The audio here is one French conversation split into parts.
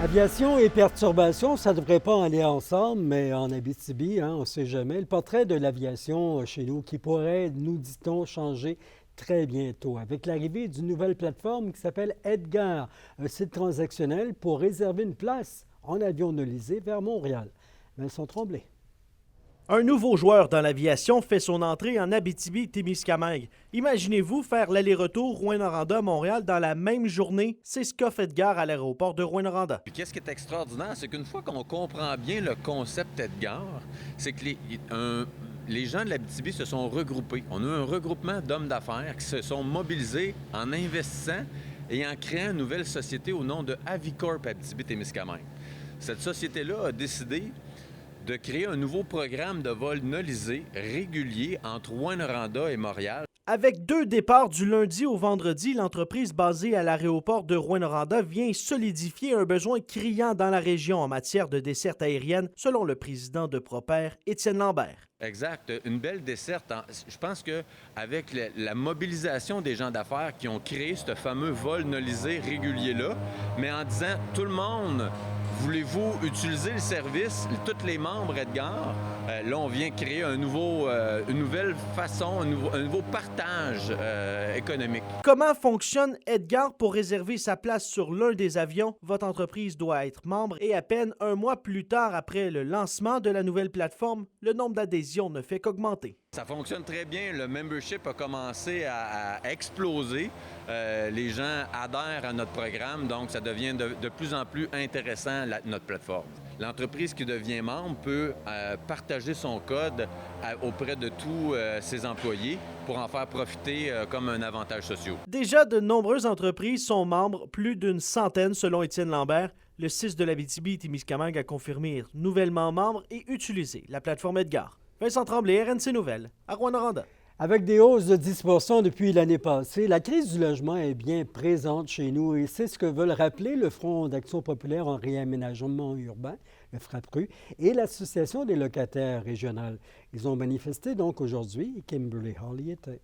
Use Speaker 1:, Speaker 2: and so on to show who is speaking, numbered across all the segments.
Speaker 1: Aviation et perturbation, ça ne devrait pas aller ensemble, mais en Abitibi, on ne sait jamais. Le portrait de l'aviation chez nous qui pourrait, nous dit-on, changer très bientôt avec l'arrivée d'une nouvelle plateforme qui s'appelle Edgar, un site transactionnel pour réserver une place en avion nolisé vers Montréal. Vincent Tremblay.
Speaker 2: Un nouveau joueur dans l'aviation fait son entrée en Abitibi-Témiscamingue. Imaginez-vous faire l'aller-retour Rouyn-Noranda-Montréal dans la même journée. C'est ce qu'a fait Edgar à l'aéroport de Rouyn-Noranda.
Speaker 3: Puis qu'est-ce qui est extraordinaire, c'est qu'une fois qu'on comprend bien le concept Edgar, c'est que les gens de l'Abitibi se sont regroupés. On a eu un regroupement d'hommes d'affaires qui se sont mobilisés en investissant et en créant une nouvelle société au nom de Avicorp Abitibi-Témiscamingue. Cette société-là a décidé de créer un nouveau programme de vol nolisé régulier entre Rouyn-Noranda et Montréal.
Speaker 2: Avec 2 départs du lundi au vendredi, l'entreprise basée à l'aéroport de Rouyn-Noranda vient solidifier un besoin criant dans la région en matière de desserte aérienne, selon le président de Proper, Étienne Lambert.
Speaker 3: Exact. Une belle desserte. Je pense qu'avec la mobilisation des gens d'affaires qui ont créé ce fameux vol nolisé régulier-là, mais en disant tout le monde, voulez-vous utiliser le service, tous les membres Edgar, là on vient créer une nouvelle façon, un nouveau partage économique.
Speaker 2: Comment fonctionne Edgar pour réserver sa place sur l'un des avions? Votre entreprise doit être membre et à peine un mois plus tard après le lancement de la nouvelle plateforme, le nombre d'adhésions ne fait qu'augmenter.
Speaker 3: Ça fonctionne très bien. Le membership a commencé à exploser. Les gens adhèrent à notre programme, donc ça devient de plus en plus intéressant, notre plateforme. L'entreprise qui devient membre peut partager son code auprès de tous ses employés pour en faire profiter comme un avantage social.
Speaker 2: Déjà, de nombreuses entreprises sont membres, plus d'une centaine selon Étienne Lambert. Le 6 de l'Abitibi-Témiscamingue a confirmé être nouvellement membre et utiliser la plateforme Edgar. Vincent Tremblay, RNC Nouvelles, à Rouyn-Noranda.
Speaker 1: Avec des hausses de 10 depuis l'année passée, la crise du logement est bien présente chez nous et c'est ce que veulent rappeler le Front d'action populaire en réaménagement urbain, le FRAPRU, et l'Association des locataires régionales. Ils ont manifesté donc aujourd'hui et Kimberly Hall y était.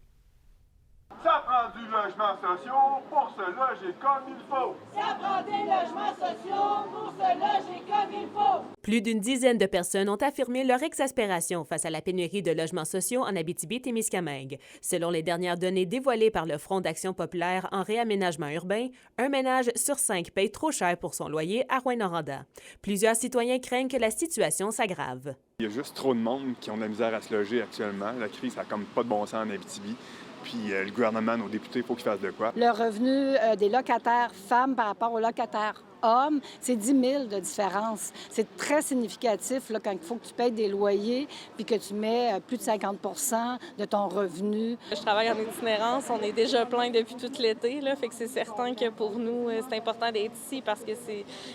Speaker 4: Ça prend du logement social pour se loger comme il faut.
Speaker 5: Ça prend des logements sociaux pour se loger comme il faut.
Speaker 6: Plus d'une dizaine de personnes ont affirmé leur exaspération face à la pénurie de logements sociaux en Abitibi-Témiscamingue. Selon les dernières données dévoilées par le Front d'action populaire en réaménagement urbain, un ménage sur 5 paye trop cher pour son loyer à Rouyn-Noranda. Plusieurs citoyens craignent que la situation s'aggrave.
Speaker 7: Il y a juste trop de monde qui ont de la misère à se loger actuellement. La crise, ça n'a comme pas de bon sens en Abitibi. Puis le gouvernement, nos députés, il faut qu'ils fassent de quoi.
Speaker 8: Le revenu des locataires femmes par rapport aux locataires hommes, c'est 10 000 de différence. C'est très significatif là, quand il faut que tu payes des loyers puis que tu mets plus de 50 de ton revenu.
Speaker 9: Je travaille en itinérance. On est déjà plein depuis tout l'été. Fait que c'est certain que pour nous, c'est important d'être ici parce que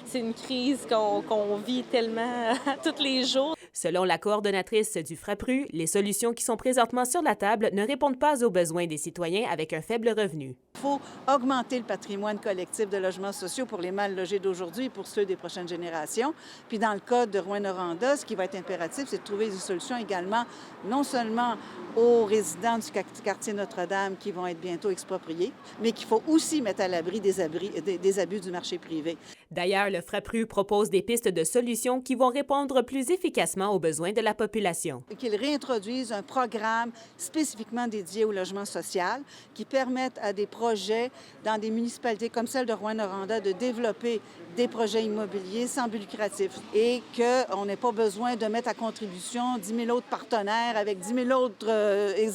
Speaker 9: c'est une crise qu'on vit tellement tous les jours.
Speaker 6: Selon la coordonnatrice du FRAPRU, les solutions qui sont présentement sur la table ne répondent pas aux besoins des citoyens avec un faible revenu.
Speaker 10: Il faut augmenter le patrimoine collectif de logements sociaux pour les mal logés d'aujourd'hui et pour ceux des prochaines générations. Puis dans le cas de Rouyn-Noranda, ce qui va être impératif, c'est de trouver des solutions également, non seulement aux résidents du quartier Notre-Dame qui vont être bientôt expropriés, mais qu'il faut aussi mettre à l'abri des abus du marché privé.
Speaker 6: D'ailleurs, le FRAPRU propose des pistes de solutions qui vont répondre plus efficacement aux besoins de la population.
Speaker 10: Qu'ils réintroduisent un programme spécifiquement dédié au logement social qui permette à des projets dans des municipalités comme celle de Rouyn-Noranda de développer des projets immobiliers sans but lucratif et qu'on n'ait pas besoin de mettre à contribution 10 000 autres partenaires avec 10 000 autres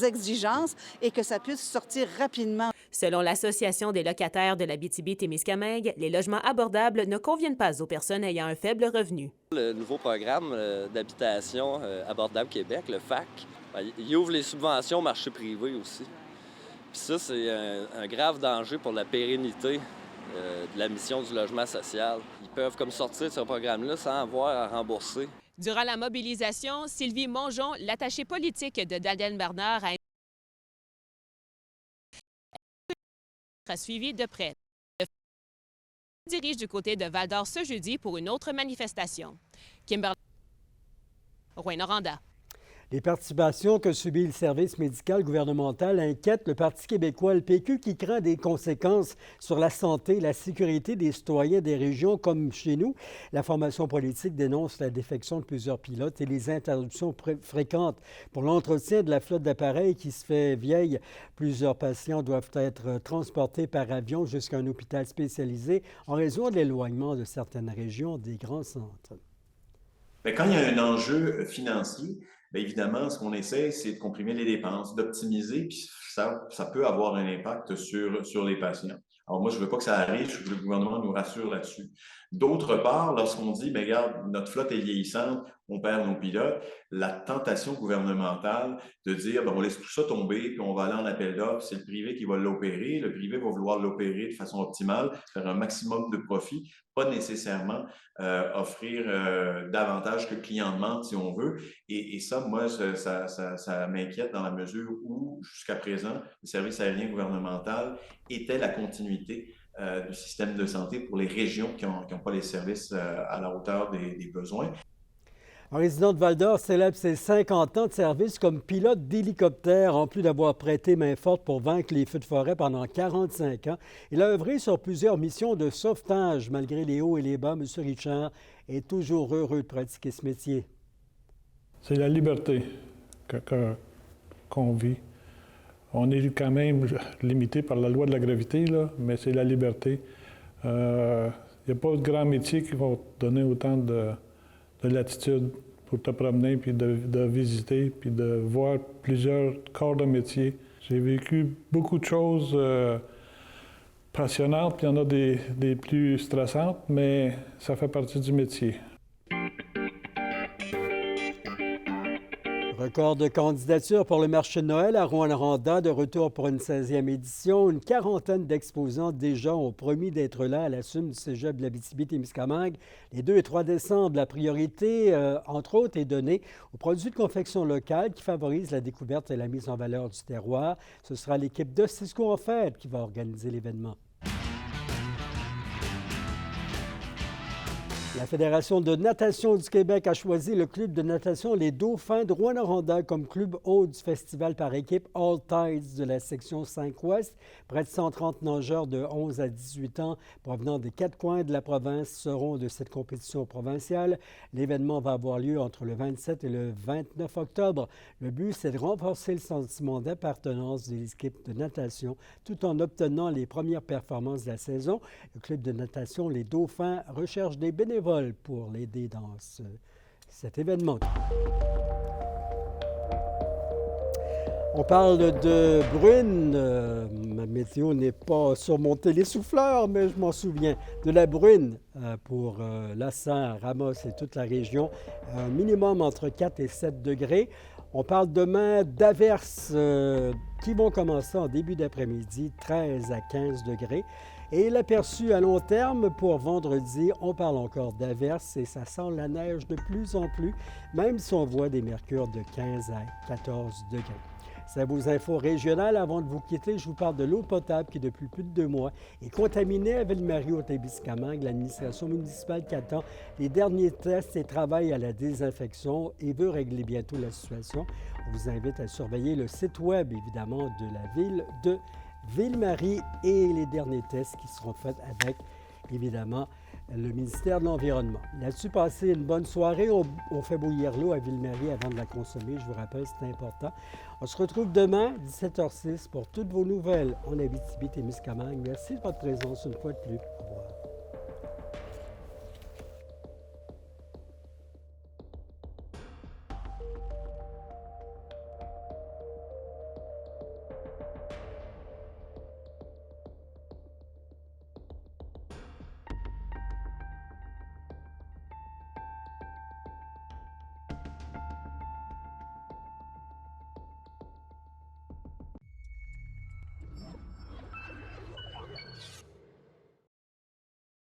Speaker 10: exigences et que ça puisse sortir rapidement.
Speaker 6: Selon l'Association des locataires de l'Abitibi-Témiscamingue, les logements abordables ne conviennent pas aux personnes ayant un faible revenu.
Speaker 11: Le nouveau programme d'habitation abordable Québec, le FAC, il ouvre les subventions au marché privé aussi. Puis ça, c'est un grave danger pour la pérennité de la mission du logement social. Ils peuvent comme sortir de ce programme-là sans avoir à rembourser.
Speaker 6: Durant la mobilisation, Sylvie Mongeon, l'attachée politique de Dalden Bernard, a suivi de près. Le dirige du côté de Val-d'Or ce jeudi pour une autre manifestation. Kimberly, Rouyn-Noranda.
Speaker 1: Les perturbations que subit le service médical gouvernemental inquiètent le Parti québécois, le PQ, qui craint des conséquences sur la santé et la sécurité des citoyens des régions comme chez nous. La formation politique dénonce la défection de plusieurs pilotes et les interruptions fréquentes pour l'entretien de la flotte d'appareils qui se fait vieille. Plusieurs patients doivent être transportés par avion jusqu'à un hôpital spécialisé en raison de l'éloignement de certaines régions des grands centres.
Speaker 12: Bien, quand il y a un enjeu financier, bien évidemment, ce qu'on essaie, c'est de comprimer les dépenses, d'optimiser, puis ça peut avoir un impact sur les patients. Alors moi, je ne veux pas que ça arrive, je veux que le gouvernement nous rassure là-dessus. D'autre part, lorsqu'on dit, bien regarde, notre flotte est vieillissante, on perd nos pilotes, la tentation gouvernementale de dire, bien, on laisse tout ça tomber, puis on va aller en appel d'offres, c'est le privé qui va l'opérer, le privé va vouloir l'opérer de façon optimale, faire un maximum de profit, pas nécessairement offrir davantage que le client demande, si on veut. Et ça, moi, ça m'inquiète dans la mesure où, jusqu'à présent, le service aérien gouvernemental était la continuité du système de santé pour les régions qui n'ont pas les services à la hauteur des besoins.
Speaker 1: Un résident de Val-d'Or célèbre ses 50 ans de service comme pilote d'hélicoptère. En plus d'avoir prêté main forte pour vaincre les feux de forêt pendant 45 ans, il a œuvré sur plusieurs missions de sauvetage. Malgré les hauts et les bas, M. Richard est toujours heureux de pratiquer ce métier.
Speaker 13: C'est la liberté qu'on vit. On est quand même limité par la loi de la gravité, là, mais c'est la liberté. Il n'y a pas de grand métier qui va te donner autant de latitude pour te promener, puis de visiter, puis de voir plusieurs corps de métier. J'ai vécu beaucoup de choses passionnantes, puis il y en a des plus stressantes, mais ça fait partie du métier.
Speaker 1: Record de candidatures pour le marché de Noël à Rouyn-Noranda, de retour pour une 16e édition. Une quarantaine d'exposants déjà ont promis d'être là à la SUM du Cégep de l'Abitibi-Témiscamingue les 2 et 3 décembre. La priorité, entre autres, est donnée aux produits de confection locale qui favorisent la découverte et la mise en valeur du terroir. Ce sera l'équipe de Cisco en Fête qui va organiser l'événement. La Fédération de natation du Québec a choisi le club de natation Les Dauphins de Rouyn-Noranda comme club hôte du festival par équipe All Tides de la section 5 Ouest. Près de 130 nageurs de 11 à 18 ans provenant des 4 coins de la province seront de cette compétition provinciale. L'événement va avoir lieu entre le 27 et le 29 octobre. Le but, c'est de renforcer le sentiment d'appartenance des équipes de natation tout en obtenant les premières performances de la saison. Le club de natation Les Dauphins recherche des bénévoles pour l'aider dans cet événement. On parle de bruine. Ma météo n'est pas sur mon télésouffleur, mais je m'en souviens. De la bruine pour Lassar, Ramos et toute la région. Un minimum entre 4 et 7 degrés. On parle demain d'averses qui vont commencer en début d'après-midi, 13 à 15 degrés. Et l'aperçu à long terme pour vendredi, on parle encore d'averses et ça sent la neige de plus en plus, même si on voit des mercures de 15 à 14 degrés. C'est vos infos régionales. Avant de vous quitter, je vous parle de l'eau potable qui, depuis plus de 2 mois, est contaminée à Ville-Marie au Témiscamingue. L'administration municipale qui attend les derniers tests et travaille à la désinfection et veut régler bientôt la situation. On vous invite à surveiller le site web, évidemment, de la ville de Ville-Marie et les derniers tests qui seront faits avec, évidemment, le ministère de l'Environnement. Là-dessus, passez une bonne soirée. On fait bouillir l'eau à Ville-Marie avant de la consommer. Je vous rappelle, c'est important. On se retrouve demain, 17h06, pour toutes vos nouvelles en Abitibi-Témiscamingue. Merci de votre présence une fois de plus.